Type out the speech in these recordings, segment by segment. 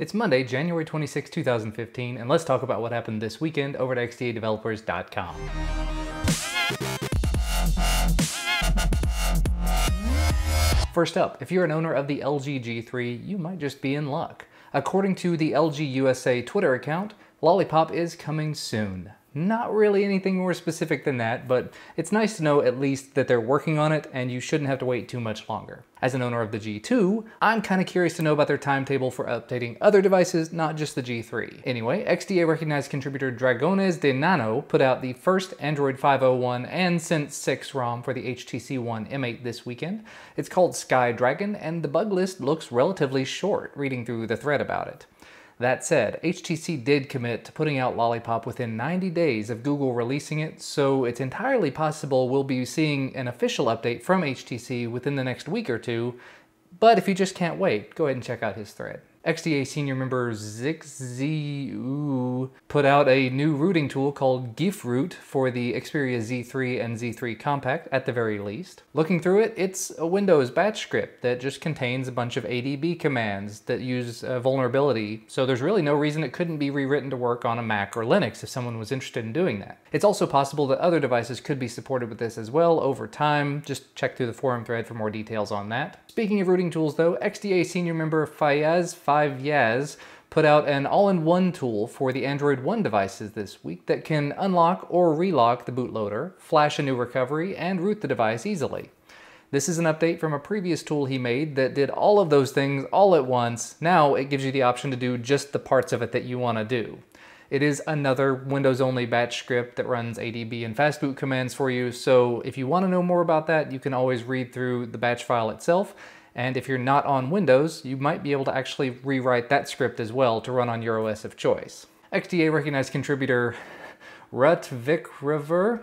It's Monday, January 26, 2015, and let's talk about what happened this weekend over at xdadevelopers.com. First up, if you're an owner of the LG G3, you might just be in luck. According to the LG USA Twitter account, Lollipop is coming soon. Not really anything more specific than that, but it's nice to know at least that they're working on it and you shouldn't have to wait too much longer. As an owner of the G2, I'm kind of curious to know about their timetable for updating other devices, not just the G3. Anyway, XDA recognized contributor Dragones de Nano put out the first Android 5.01 and Sense 6 ROM for the HTC One M8 this weekend. It's called Sky Dragon, and the bug list looks relatively short, reading through the thread about it. That said, HTC did commit to putting out Lollipop within 90 days of Google releasing it, so it's entirely possible we'll be seeing an official update from HTC within the next week or two, but if you just can't wait, go ahead and check out his thread. XDA senior member Zixziu put out a new rooting tool called GIFroot for the Xperia Z3 and Z3 Compact at the very least. Looking through it, it's a Windows batch script that just contains a bunch of ADB commands that use a vulnerability, so there's really no reason it couldn't be rewritten to work on a Mac or Linux if someone was interested in doing that. It's also possible that other devices could be supported with this as well over time. Just check through the forum thread for more details on that. Speaking of rooting tools though, XDA senior member Fayaz put out an all-in-one tool for the Android One devices this week that can unlock or relock the bootloader, flash a new recovery, and root the device easily. This is an update from a previous tool he made that did all of those things all at once. Now it gives you the option to do just the parts of it that you want to do. It is another Windows-only batch script that runs ADB and fastboot commands for you, so if you want to know more about that, you can always read through the batch file itself, and if you're not on Windows, you might be able to actually rewrite that script as well to run on your OS of choice. XDA recognized contributor Rutvikriver,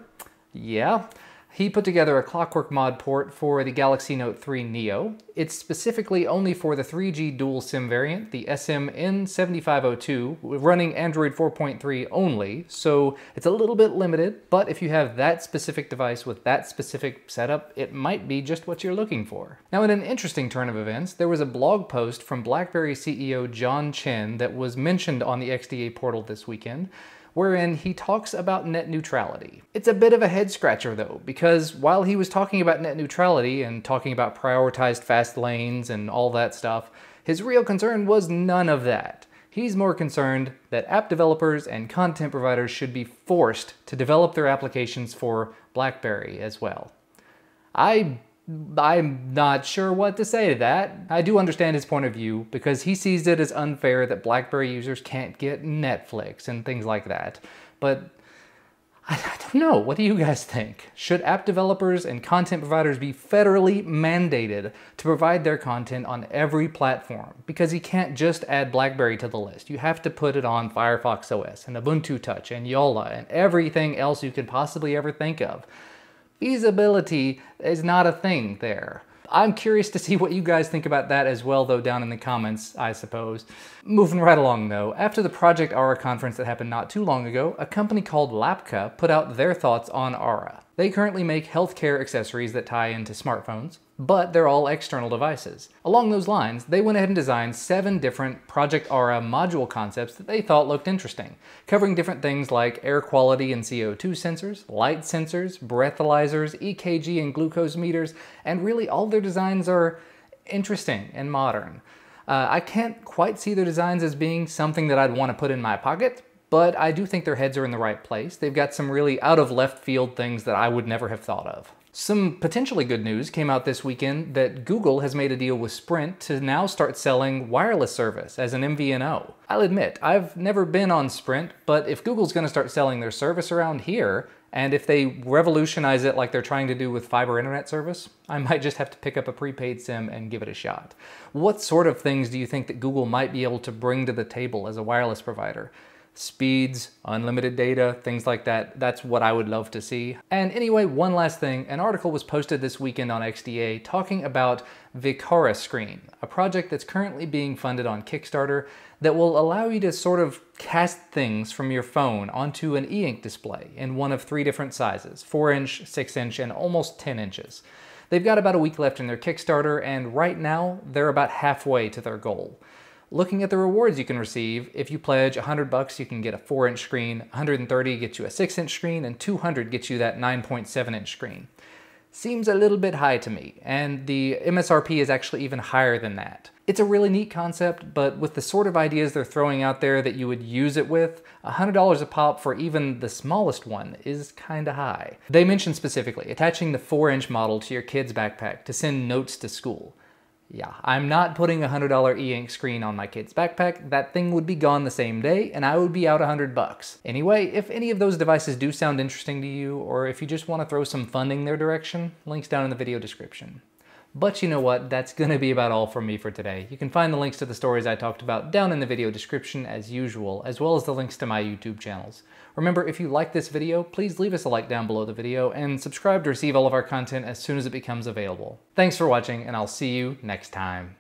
he put together a Clockworkmod port for the Galaxy Note 3 Neo. It's specifically only for the 3G dual SIM variant, the SM-N7502, running Android 4.3 only, so it's a little bit limited, but if you have that specific device with that specific setup, it might be just what you're looking for. Now, in an interesting turn of events, there was a blog post from Blackberry CEO Chen that was mentioned on the XDA portal this weekend, wherein he talks about net neutrality. It's a bit of a head scratcher though, because while he was talking about net neutrality and talking about prioritized fast lanes and all that stuff, his real concern was none of that. He's more concerned that app developers and content providers should be forced to develop their applications for Blackberry as well. I'm not sure what to say to that. I do understand his point of view because he sees it as unfair that BlackBerry users can't get Netflix and things like that. But I don't know. What do you guys think? Should app developers and content providers be federally mandated to provide their content on every platform? Because you can't just add BlackBerry to the list. You have to put it on Firefox OS and Ubuntu Touch and Yola and everything else you could possibly ever think of. Feasibility is not a thing there. I'm curious to see what you guys think about that as well, though, down in the comments, I suppose. Moving right along, though, after the Project Aura conference that happened not too long ago, a company called Lapka put out their thoughts on Aura. They currently make healthcare accessories that tie into smartphones, but they're all external devices. Along those lines, they went ahead and designed 7 different Project Aura module concepts that they thought looked interesting, covering different things like air quality and CO2 sensors, light sensors, breathalyzers, EKG and glucose meters, and really all their designs are interesting and modern. I can't quite see their designs as being something that I'd want to put in my pocket, but I do think their heads are in the right place. They've got some really out of left field things that I would never have thought of. Some potentially good news came out this weekend that Google has made a deal with Sprint to now start selling wireless service as an MVNO. I'll admit, I've never been on Sprint, but if Google's going to start selling their service around here, and if they revolutionize it like they're trying to do with fiber internet service, I might just have to pick up a prepaid SIM and give it a shot. What sort of things do you think that Google might be able to bring to the table as a wireless provider? Speeds, unlimited data, things like that. That's what I would love to see. And anyway, one last thing, an article was posted this weekend on XDA talking about Vicara Screen, a project that's currently being funded on Kickstarter that will allow you to sort of cast things from your phone onto an e-ink display in one of 3 different sizes, 4-inch, 6-inch, and almost 10 inches. They've got about a week left in their Kickstarter, and right now they're about halfway to their goal. Looking at the rewards you can receive, if you pledge $100 you can get a 4-inch screen, $130 gets you a 6-inch screen, and $200 gets you that 9.7-inch screen. Seems a little bit high to me, and the MSRP is actually even higher than that. It's a really neat concept, but with the sort of ideas they're throwing out there that you would use it with, $100 a pop for even the smallest one is kinda high. They mention specifically attaching the 4-inch model to your kid's backpack to send notes to school. Yeah, I'm not putting a $100 e-ink screen on my kid's backpack. That thing would be gone the same day, and I would be out $100. Anyway, if any of those devices do sound interesting to you, or if you just want to throw some funding their direction, links down in the video description. But you know what, that's gonna be about all from me for today. You can find the links to the stories I talked about down in the video description as usual, as well as the links to my YouTube channels. Remember, if you like this video, please leave us a like down below the video and subscribe to receive all of our content as soon as it becomes available. Thanks for watching, and I'll see you next time.